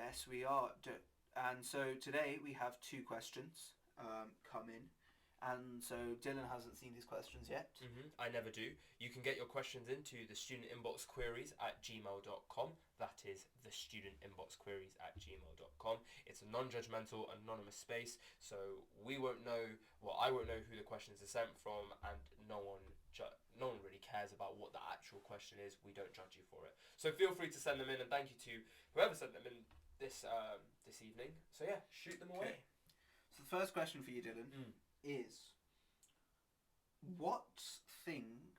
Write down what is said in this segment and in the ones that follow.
Yes, we are. And so today we have two questions come in. And so Dylan hasn't seen his questions yet. I never do. You can get your questions into TheStudentInboxQueries@gmail.com. That is TheStudentInboxQueries@gmail.com. It's a non-judgmental, anonymous space, so we won't know, well, I won't know who the questions are sent from, and no one really cares about what the actual question is. We don't judge you for it. So feel free to send them in, and thank you to whoever sent them in this evening. So yeah, shoot them away. So the first question for you, Dylan, is what thing,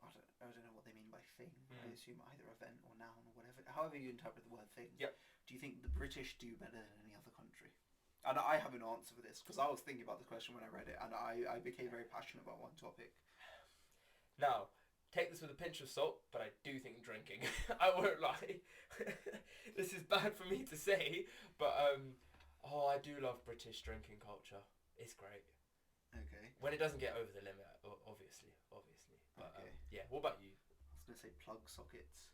I don't know what they mean by thing, I assume either event or noun or whatever, however you interpret the word thing, do you think the British do better than any other country? And I have an answer for this, because I was thinking about this question when I read it, and I became very passionate about one topic. Now, take this with a pinch of salt, but I do think drinking. I won't lie. This is bad for me to say, but I do love British drinking culture. It's great. Okay. When it doesn't get over the limit, obviously. But okay. Yeah, what about you? I was going to say plug sockets.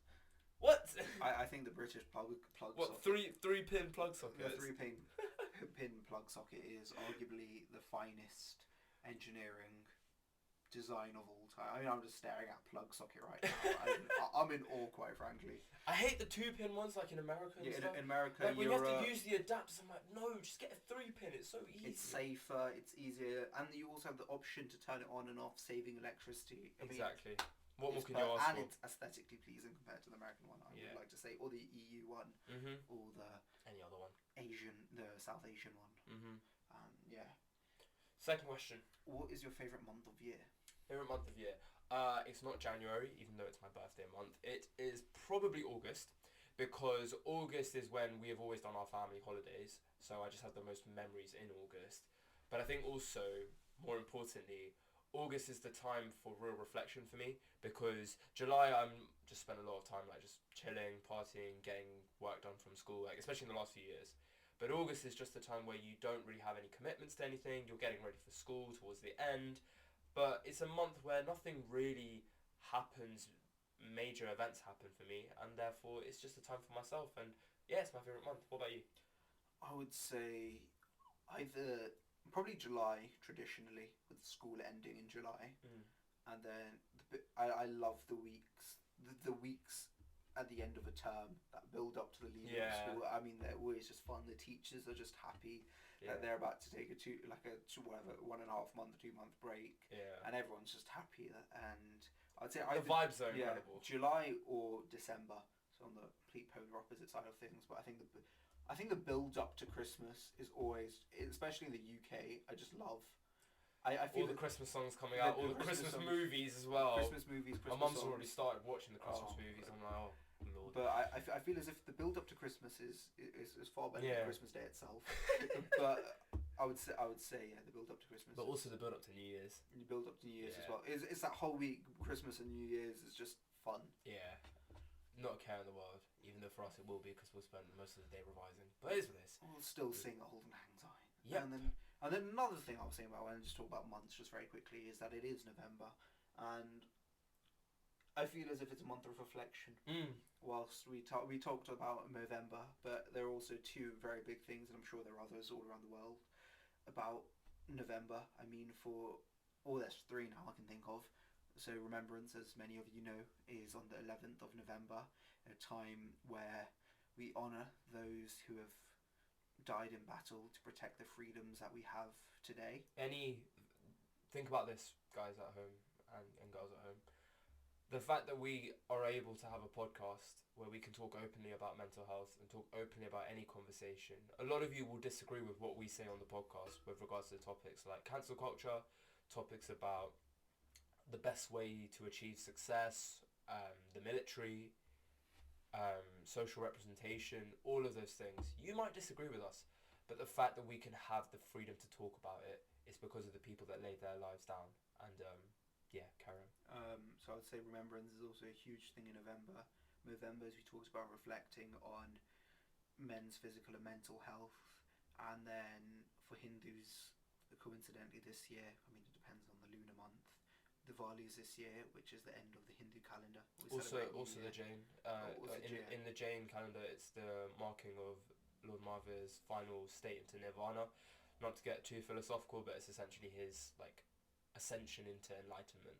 What? I think the British plug what, socket... three pin plug socket? The 3-pin plug socket is arguably the finest engineering design of all time. I mean, I'm just staring at plug socket right now. I'm in awe, quite frankly. I hate the 2-pin ones, like in America and stuff. In America, like, when you have to use the adapters, I'm like, no, just get a 3-pin. It's so easy. It's safer, it's easier, and you also have the option to turn it on and off, saving electricity. Exactly. What more can you ask for? And it's aesthetically pleasing compared to the American one, I would like to say, or the EU one, or any other one. The South Asian one. Yeah. Second question. What is your favourite month of year? Favourite month of year? It's not January, even though it's my birthday month. It is probably August, because August is when we have always done our family holidays, so I just have the most memories in August. But I think also, more importantly, August is the time for real reflection for me, because July I'm just spent a lot of time like just chilling, partying, getting work done from school, like especially in the last few years. But August is just the time where you don't really have any commitments to anything, you're getting ready for school towards the end, but it's a month where nothing really happens, major events happen for me, and therefore it's just a time for myself, and yeah, it's my favourite month. What about you? I would say probably July, traditionally, with school ending in July. And then I love the weeks at the end of a term that build up to the leaving of school. I mean, they're always just fun. The teachers are just happy that they're about to take a 1.5 month, 2 month break, and everyone's just happy. And I'd say the vibes are incredible. July or December, so on the complete polar opposite side of things. But I think the build up to Christmas is always, especially in the UK, I just love. I feel all the Christmas songs coming out, all the Christmas movies as well. Christmas movies, Christmas My mum's songs. already started watching the Christmas movies. I'm like, oh Lord. But I feel as if the build up to Christmas is far better than Christmas Day itself. But I would say the build up to Christmas. But also the build up to New Year's. The build up to New Year's as well. It's that whole week, Christmas and New Year's is just fun. Yeah. Not a care in the world, even though for us it will be, because we'll spend most of the day revising. But it is what it is. We'll still sing Old Lang Syne. Yeah. And then another thing I was saying about when I just talk about months just very quickly is that it is November, and I feel as if it's a month of reflection. Whilst we talked about November, but there are also two very big things, and I'm sure there are others all around the world about November. I mean, there's 3 now I can think of. So Remembrance, as many of you know, is on the 11th of November, a time where we honour those who have died in battle to protect the freedoms that we have today. Think about this, guys at home and girls at home. The fact that we are able to have a podcast where we can talk openly about mental health and talk openly about any conversation. A lot of you will disagree with what we say on the podcast with regards to the topics like cancel culture, topics about the best way to achieve success, the military, social representation, all of those things. You might disagree with us, but the fact that we can have the freedom to talk about it is because of the people that laid their lives down. And carry on. So I would say Remembrance is also a huge thing in November. November, as we talked about, reflecting on men's physical and mental health. And then for Hindus, coincidentally this year, I mean it depends on the lunar month, Diwali is this year, which is the end of the Hindu calendar. Also the Jain. In the Jain calendar, it's the marking of Lord Mahavir's final state into nirvana. Not to get too philosophical, but it's essentially his ascension into enlightenment.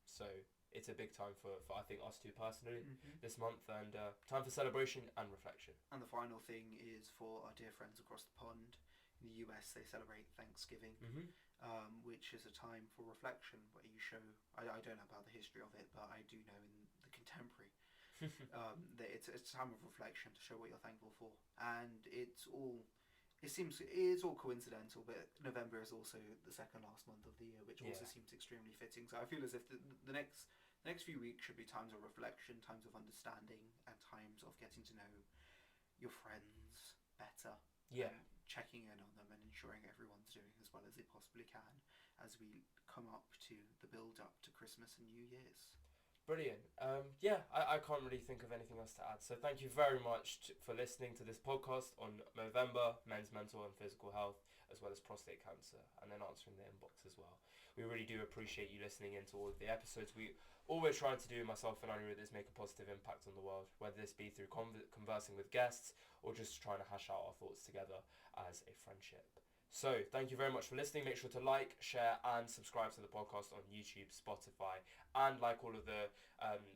So it's a big time for I think us two personally this month, and time for celebration and reflection. And the final thing is for our dear friends across the pond. In the US, they celebrate Thanksgiving, which is a time for reflection where you show. I don't know about the history of it, but I do know in the contemporary that it's a time of reflection to show what you're thankful for, and it's all coincidental, but November is also the second last month of the year, which also seems extremely fitting. So I feel as if the next few weeks should be times of reflection, times of understanding, and times of getting to know your friends better. Yeah. Checking in on them and ensuring everyone's doing as well as they possibly can as we come up to the build up to Christmas and New Year's. Brilliant. I can't really think of anything else to add. So thank you very much for listening to this podcast on November, men's mental and physical health, as well as prostate cancer, and then answering the inbox as well. We really do appreciate you listening into all of the episodes. We always trying to do, myself and Aniruddh, is make a positive impact on the world, whether this be through conversing with guests or just trying to hash out our thoughts together as a friendship. So thank you very much for listening. Make sure to like, share and subscribe to the podcast on YouTube, Spotify, and like all of the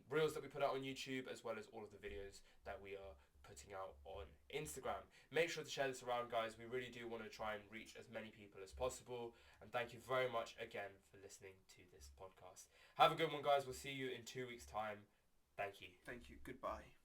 reels that we put out on YouTube, as well as all of the videos that we are putting out on Instagram. Make sure to share this around, guys. We really do want to try and reach as many people as possible. And thank you very much again for listening to this podcast. Have a good one, guys. We'll see you in 2 weeks' time. Thank you. Thank you. Goodbye.